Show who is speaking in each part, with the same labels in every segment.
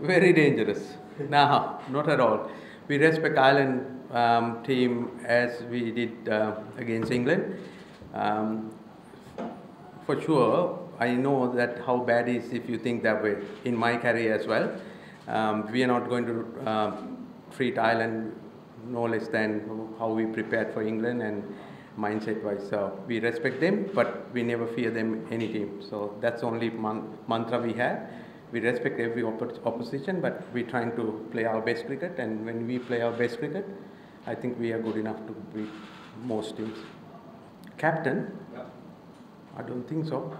Speaker 1: Very dangerous. No, not at all. We respect Ireland team as we did against England. Um, for sure, I know that how bad it is if you think that way. In my career as well, we are not going to treat Ireland no less than how we prepared for England and mindset-wise. So we respect them, but we never fear them any team. So that's the only mantra we have. We respect every opposition, but we're trying to play our best cricket. And when we play our best cricket, I think we are good enough to beat most teams. Captain? Yeah. I don't think so.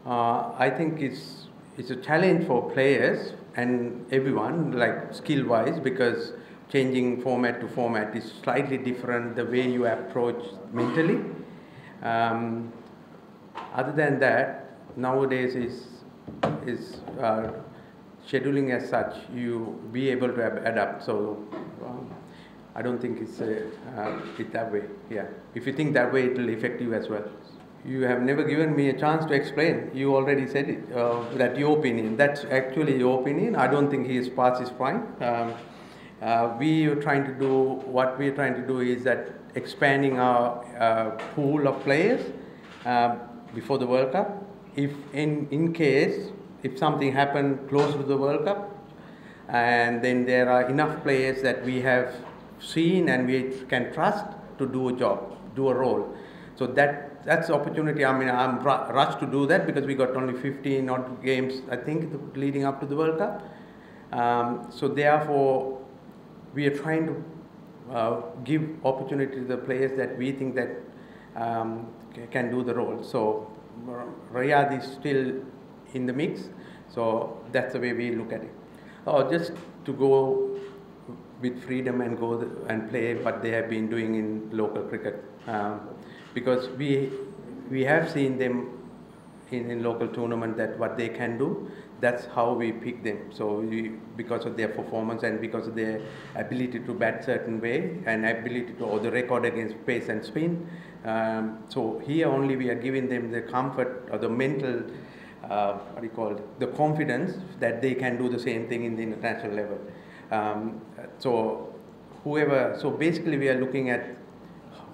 Speaker 1: I think it's a challenge for players and everyone, like skill-wise, because changing format to format is slightly different, the way you approach mentally. Other than that, nowadays is scheduling as such, you be able to adapt. So I don't think it's that way. Yeah, if you think that way, it will affect you as well. You have never given me a chance to explain. You already said it. That your opinion. That's actually your opinion. I don't think he is past his prime. We are trying to do what we are trying to do is that expanding our pool of players before the World Cup. If in case if something happened close to the World Cup, and then there are enough players that we have seen and we can trust to do a job, do a role. So that's the opportunity. I mean, I'm rushed to do that because we got only 15 odd games, I think, leading up to the World Cup. So therefore, we are trying to give opportunity to the players that we think that can do the role. So Riyadh is still in the mix, so that's the way we look at it. Just to go with freedom and go and play what they have been doing in local cricket, because we have seen them in local tournament that what they can do. That's how we pick them. So because of their performance and because of their ability to bat certain way and ability to or the record against pace and spin. So here only we are giving them the comfort or the mental, the confidence that they can do the same thing in the international level. So basically we are looking at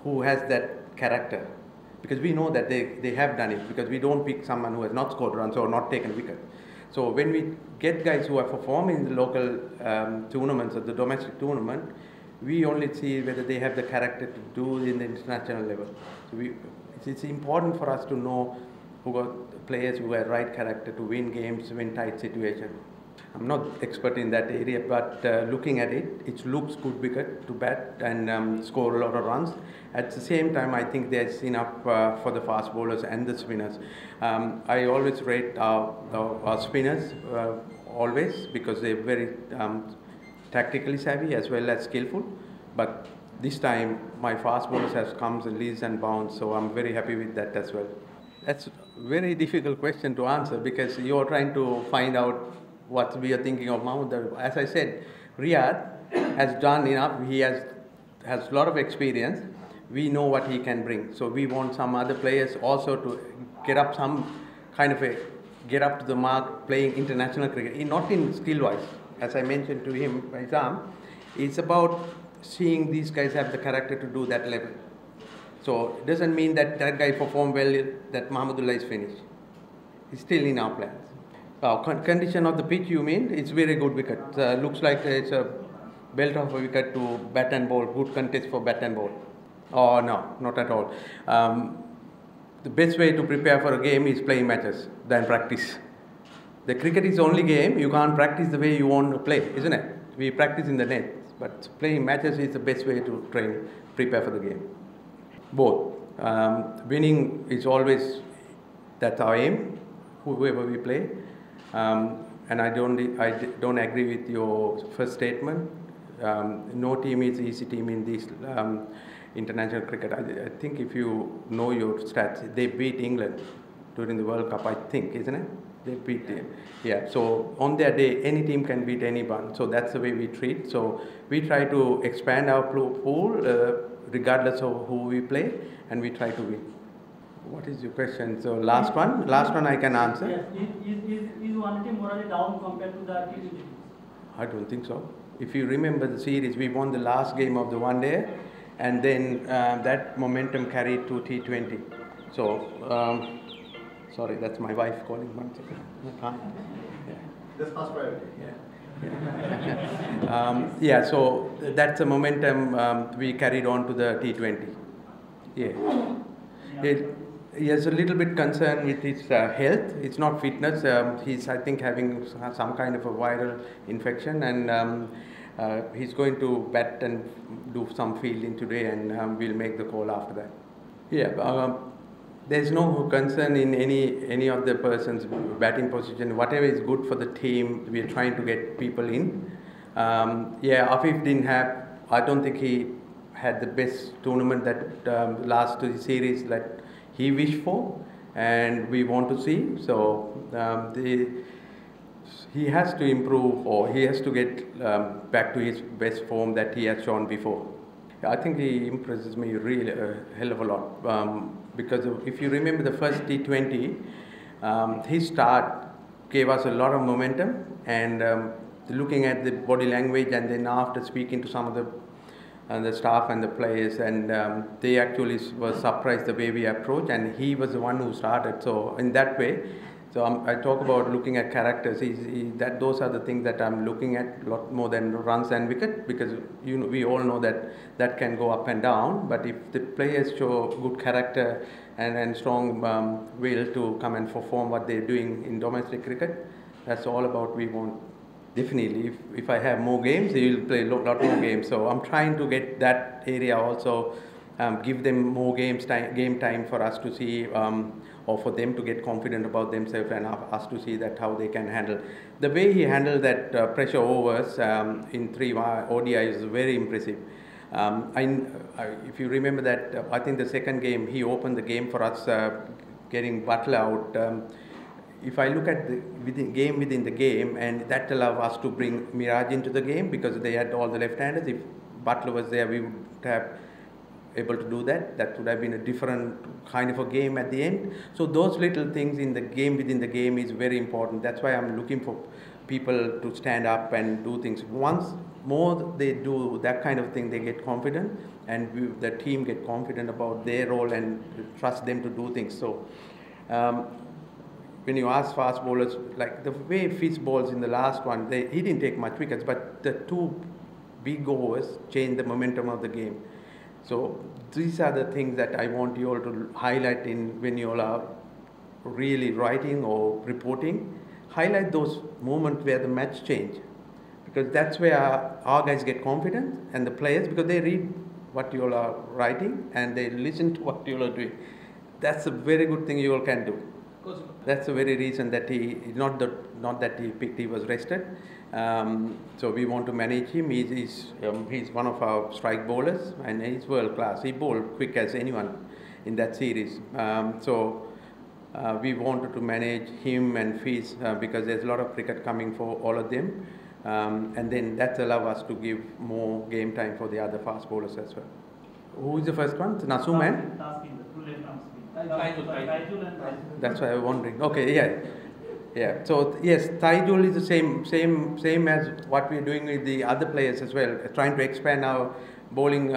Speaker 1: who has that character, because we know that they have done it, because we don't pick someone who has not scored runs or not taken wicket. So when we get guys who are performing in the local tournaments or the domestic tournament, we only see whether they have the character to do it in the international level. So it's important for us to know who are players who have right character to win games, win tight situations. I'm not expert in that area, but looking at it, it looks good wicket to bat and score a lot of runs. At the same time, I think there's enough for the fast bowlers and the spinners. I always rate our spinners, always, because they're very tactically savvy as well as skillful. But this time, my fast bowlers have come leaps and bounds, so I'm very happy with that as well. That's a very difficult question to answer, because you're trying to find out what we are thinking of Mahmood. As I said, Riyadh has done enough. He has a lot of experience. We know what he can bring. So we want some other players also to get up get up to the mark playing international cricket. Not in skill-wise, as I mentioned to him, it's about seeing these guys have the character to do that level. So it doesn't mean that guy performed well, that Mahmudullah is finished. He's still in our plans. Condition of the pitch, you mean? It's very good wicket. Looks like it's a belt of a wicket to bat and bowl. Good contest for bat and bowl. Oh no, not at all. The best way to prepare for a game is playing matches than practice. The cricket is the only game you can't practice the way you want to play, isn't it? We practice in the net, but playing matches is the best way to prepare for the game. Both. Winning is always, that's our aim, whoever we play. And I don't agree with your first statement. No team is easy team in this international cricket. I think if you know your stats, they beat England during the World Cup, I think, isn't it? They beat them. Yeah, so on their day, any team can beat anyone. So that's the way we treat. So we try to expand our pool regardless of who we play, and we try to win. What is your question? So last one I can answer.
Speaker 2: Yes, is one team morally down compared to the T20?
Speaker 1: I don't think so. If you remember the series, we won the last game of the one day, and then that momentum carried to T20. So, sorry, that's my wife calling. 1 second. I can't. Yeah.
Speaker 2: That's first priority.
Speaker 1: Yeah, so that's the momentum we carried on to the T20. Yeah. He has a little bit concern with his health. It's not fitness. He's, I think, having some kind of a viral infection, and he's going to bat and do some fielding today, and we'll make the call after that. Yeah. There's no concern in any of the person's batting position. Whatever is good for the team, we are trying to get people in. Yeah, Afif didn't have. I don't think he had the best tournament that last series that he wished for, and we want to see. So he has to improve, or he has to get back to his best form that he has shown before. I think he impresses me really a hell of a lot, because if you remember the first T20, his start gave us a lot of momentum, and looking at the body language, and then after speaking to some of the staff and the players, and they actually were surprised the way we approach, and he was the one who started. So in that way, so I talk about looking at characters. Those are the things that I'm looking at a lot more than runs and wicket, because we all know that can go up and down. But if the players show good character and strong will to come and perform what they're doing in domestic cricket, that's all about we want. Definitely, if I have more games, they will play a lot more games. So I'm trying to get that area also, give them more game time for us to see, or for them to get confident about themselves, and us to see that how they can handle. The way he handled that pressure overs in 3 ODI is very impressive. If you remember that, I think the second game, he opened the game for us, getting Butler out. If I look at the within the game, and that allowed us to bring Miraj into the game, because they had all the left-handers. If Butler was there, we would have able to do that. That would have been a different kind of a game at the end. So those little things in the game within the game is very important. That's why I'm looking for people to stand up and do things. Once more they do that kind of thing, they get confident, and the team get confident about their role and trust them to do things. So when you ask fast bowlers, like the way Fitz bowls in the last one, he didn't take much wickets, but the 2 big overs changed the momentum of the game. So these are the things that I want you all to highlight when you all are really writing or reporting. Highlight those moments where the match changed, because that's where our guys get confident, and the players, because they read what you all are writing and they listen to what you all are doing. That's a very good thing you all can do. That's the very reason that not that he picked, he was rested. So we want to manage him. He's one of our strike bowlers, and he's world class. He bowled quick as anyone in that series. We wanted to manage him and Fitz, because there's a lot of cricket coming for all of them, and then that allows us to give more game time for the other fast bowlers as well. Who is the first one? Nasum and? That's why I was wondering. Okay, yeah. So yes, Taijul is the same as what we're doing with the other players as well, trying to expand our bowling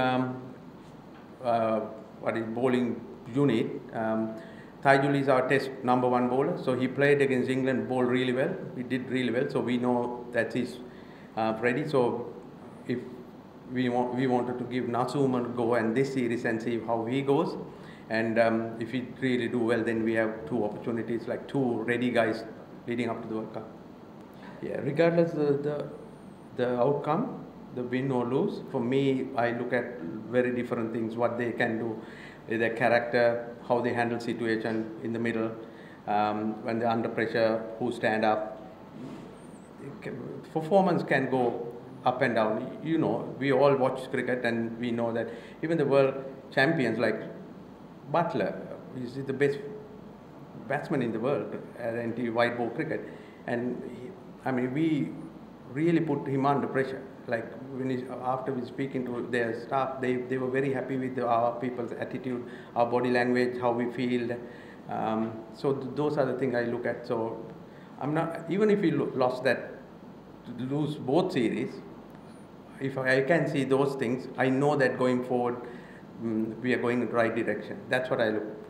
Speaker 1: bowling unit. Taijul is our test #1 bowler, so he played against England, bowled really well. He did really well, so we know that he's ready. So if we wanted to give Nasum a go and this series and see how he goes. And if he really do well, then we have 2 opportunities, like 2 ready guys leading up to the World Cup. Yeah, regardless of the outcome, the win or lose, for me, I look at very different things, what they can do, their character, how they handle situation in the middle, when they're under pressure, who stand up. Performance can go up and down. We all watch cricket, and we know that even the world champions like Butler is the best batsman in the world at anti-white ball cricket, and we really put him under pressure. Like after we speaking to their staff, they were very happy with our people's attitude, our body language, how we feel. So those are the things I look at. So I'm not, even if we lost that lose both series, if I can see those things, I know that going forward we are going in the right direction. That's what I look